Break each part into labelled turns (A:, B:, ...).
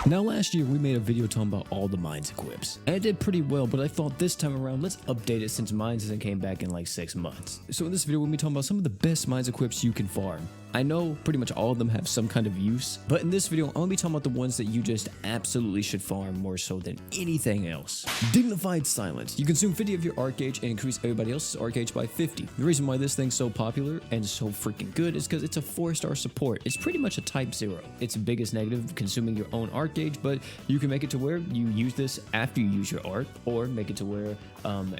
A: Now last year we made a video talking about all the mines equips, and it did pretty well, but I thought this time around let's update it since mines hasn't came back in like 6 months. So in this video we're going to be talking about some of the best mines equips you can farm. I know pretty much all of them have some kind of use, but in this video I'm going to be talking about the ones that you just absolutely should farm more so than anything else. Dignified Silence. You consume 50 of your arc gauge and increase everybody else's arc gauge by 50. The reason why this thing's so popular and so freaking good is because it's a 4-star support. It's pretty much a type 0. Its biggest negative, consuming your own arc gauge, but you can make it to where you use this after you use your arc, or make it to where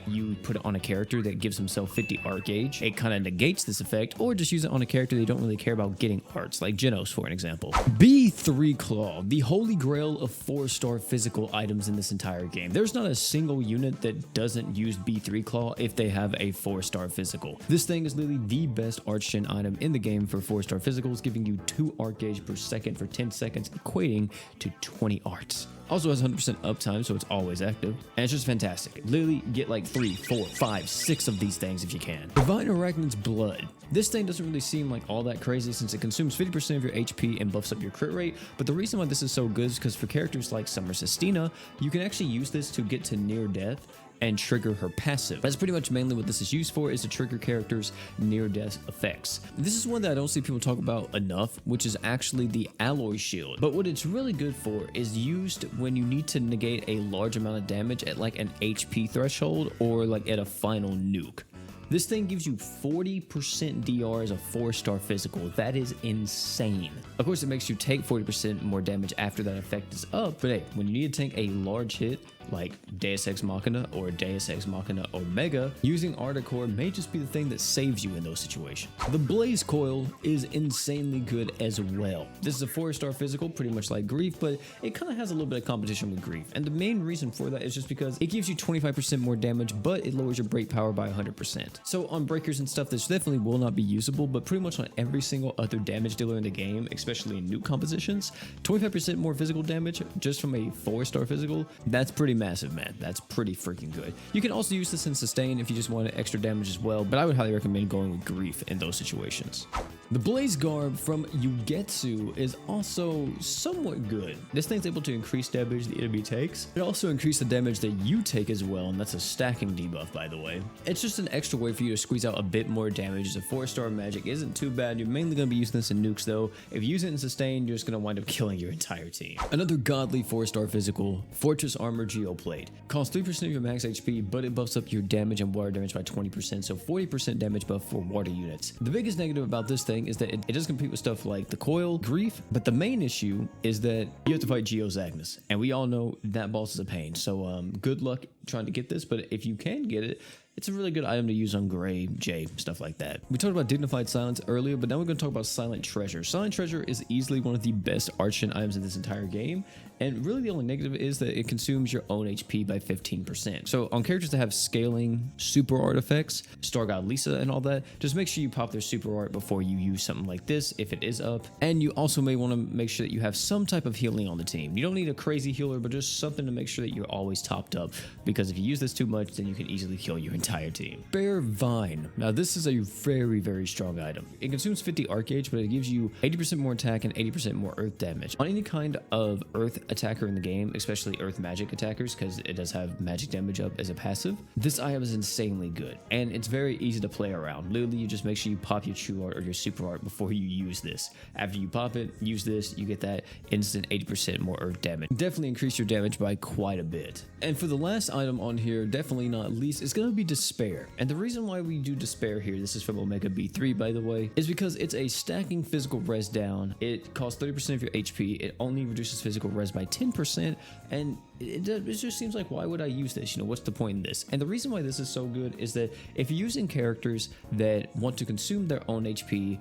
A: you put it on a character that gives himself 50 arc gauge. It kind of negates this effect, or just use it on a character they don't really care about getting arts, like Genos for an example. B3 Claw, the holy grail of 4-star physical items in this entire game. There's not a single unit that doesn't use B3 Claw if they have a 4-star physical. This thing is literally the best arch gen item in the game for 4-star physicals, giving you 2 arc gauge per second for 10 seconds, equating to 20 arts. Also has 100% uptime, so it's always active, and it's just fantastic. Literally get like 3, 4, 5, 6 of these things if you can. Divine Arachnid's Blood. This thing doesn't really seem like all that crazy since it consumes 50% of your HP and buffs up your crit rate, but the reason why this is so good is because for characters like Summer Sistina, you can actually use this to get to near death and trigger her passive. That's pretty much mainly what this is used for, is to trigger characters' near-death effects. This is one that I don't see people talk about enough, which is actually the Alloy Shield. But what it's really good for is used when you need to negate a large amount of damage at like an HP threshold or like at a final nuke. This thing gives you 40% DR as a 4-star physical. That is insane. Of course, it makes you take 40% more damage after that effect is up, but hey, when you need to take a large hit, like Deus Ex Machina or Deus Ex Machina Omega, using Articore may just be the thing that saves you in those situations. The Blaze Coil is insanely good as well. This is a 4-star physical, pretty much like Grief, but it kind of has a little bit of competition with Grief. And the main reason for that is just because it gives you 25% more damage, but it lowers your break power by 100%. So on breakers and stuff, this definitely will not be usable, but pretty much on every single other damage dealer in the game, especially in nuke compositions, 25% more physical damage just from a 4-star physical, that's pretty massive, man. That's pretty freaking good. You can also use this in sustain if you just want extra damage as well, but I would highly recommend going with Grief in those situations. The Blaze Garb from Yugetsu is also somewhat good. This thing's able to increase damage the enemy takes. It also increases the damage that you take as well, and that's a stacking debuff, by the way. It's just an extra way for you to squeeze out a bit more damage. As a 4-star magic isn't too bad. You're mainly going to be using this in nukes though. If you use it in sustain, you're just going to wind up killing your entire team. Another godly 4-star physical, Fortress Armor Geoplate. Costs 3% of your max HP, but it buffs up your damage and water damage by 20%, so 40% damage buff for water units. The biggest negative about this thing is that it does compete with stuff like the Coil, Grief, but the main issue is that you have to fight Geo's Agnes, and we all know that boss is a pain, so good luck trying to get this, but if you can get it, it's a really good item to use on Gray, Jay, stuff like that. We talked about Dignified Silence earlier, but now we're going to talk about Silent Treasure. Silent Treasure is easily one of the best arch gen items in this entire game, and really the only negative is that it consumes your own HP by 15%. So on characters that have scaling super art effects, Star God Lisa and all that, just make sure you pop their super art before you use something like this if it is up. And you also may want to make sure that you have some type of healing on the team. You don't need a crazy healer, but just something to make sure that you're always topped up, because if you use this too much, then you can easily kill your entire team. Bare Vine. Now this is a very, very strong item. It consumes 50 arc gauge, but it gives you 80% more attack and 80% more earth damage. On any kind of earth attacker in the game, especially earth magic attackers, because it does have magic damage up as a passive, this item is insanely good, and it's very easy to play around. Literally, you just make sure you pop your true art or your super art before you use this. After you pop it, use this, you get that instant 80% more earth damage. Definitely increase your damage by quite a bit. And for the last item on here, definitely not least, it's going to be Despair. And the reason why we do Despair here, this is from Omega B3 by the way, is because it's a stacking physical res down. It costs 30% of your HP. It only reduces physical res by 10%, and it just seems like, why would I use this? You know, what's the point in this? And the reason why this is so good is that if you're using characters that want to consume their own HP,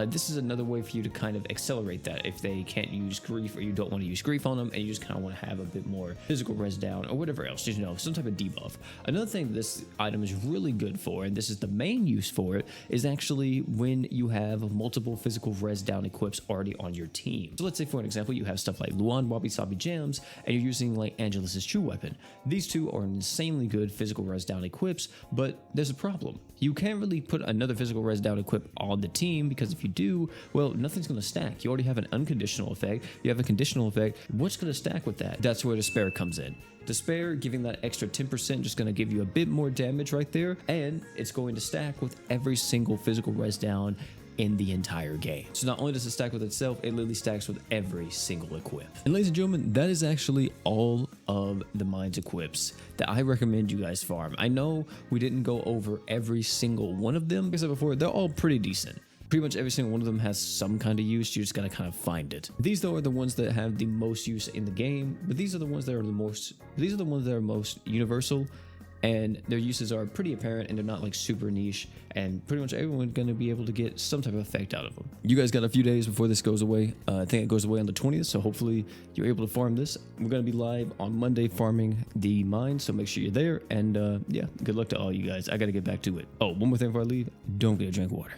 A: this is another way for you to kind of accelerate that if they can't use Grief, or you don't want to use Grief on them and you just kind of want to have a bit more physical res down or whatever else, you know, some type of debuff. Another thing this item is really good for, and this is the main use for it, is actually when you have multiple physical res down equips already on your team. So let's say for an example, you have stuff like Luan Wabi Sabi Jams and you're using like Angelus's True Weapon. These two are insanely good physical res down equips, but there's a problem. You can't really put another physical res down equip on the team, because if if you do, well, nothing's going to stack. You already have an unconditional effect. You have a conditional effect. What's going to stack with that? That's where Despair comes in. Despair, giving that extra 10%, just going to give you a bit more damage right there, and it's going to stack with every single physical res down in the entire game. So not only does it stack with itself, it literally stacks with every single equip. And ladies and gentlemen, that is actually all of the Mines equips that I recommend you guys farm. I know we didn't go over every single one of them. Like I said before, they're all pretty decent. Pretty much every single one of them has some kind of use. You just gotta kind of find it. These though are the ones that have the most use in the game, but these are the ones that are most universal, and their uses are pretty apparent, and they're not like super niche, and pretty much everyone's gonna be able to get some type of effect out of them. You guys got a few days before this goes away. I think it goes away on the 20th, so hopefully you're able to farm this. We're gonna be live on Monday farming the mine, so make sure you're there, and yeah, good luck to all you guys. I gotta get back to it. Oh, one more thing before I leave, don't forget to drink water.